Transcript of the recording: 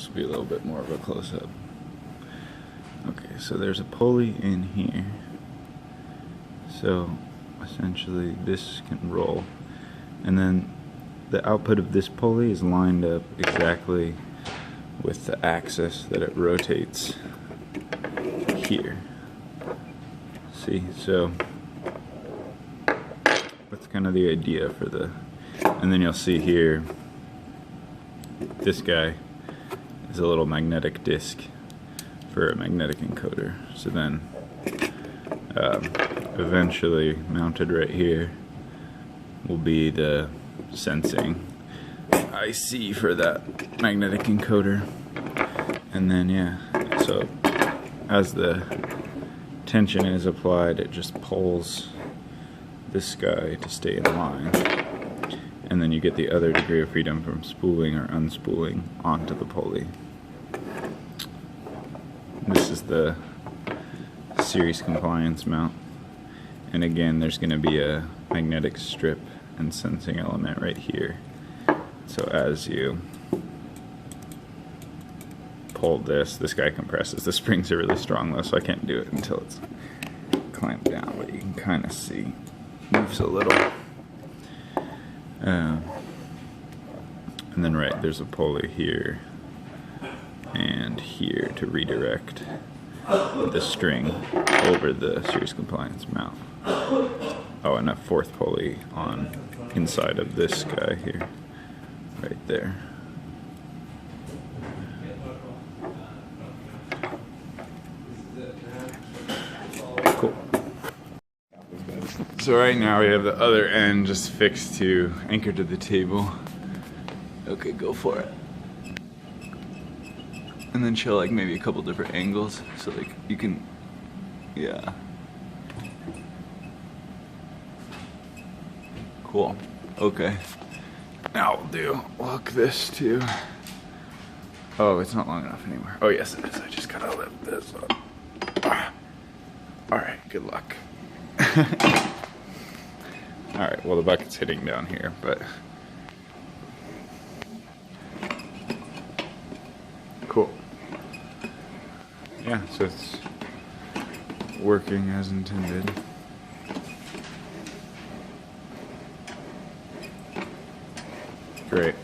This will be a little bit more of a close-up. Okay, so there's a pulley in here. So essentially this can roll. And then the output of this pulley is lined up exactly with the axis that it rotates here. See, so that's kind of the idea for the, and then you'll see here, this guy is a little magnetic disc for a magnetic encoder. So then eventually mounted right here will be the sensing IC for that magnetic encoder. And then yeah, so as the tension is applied, it just pulls this guy to stay in line, and then you get the other degree of freedom from spooling or unspooling onto the pulley. This is the series compliance mount, and again there's going to be a magnetic strip and sensing element right here. So as you pull this guy compresses. The springs are really strong though, so I can't do it until it's clamped down, but you can kind of see moves a little. And then right, there's a pulley here and here to redirect the string over the series compliance mount. Oh, and a fourth pulley on inside of this guy here, right there. Cool. So right now we have the other end just fixed to anchor to the table. Okay, go for it. And then show like maybe a couple different angles so like you can, yeah. Cool. Okay. Now we'll hook this to, oh, it's not long enough anymore. Oh yes it is, I just gotta lift this up. Alright, good luck. Alright, well the bucket's hitting down here, but cool. Yeah, so it's working as intended. Great.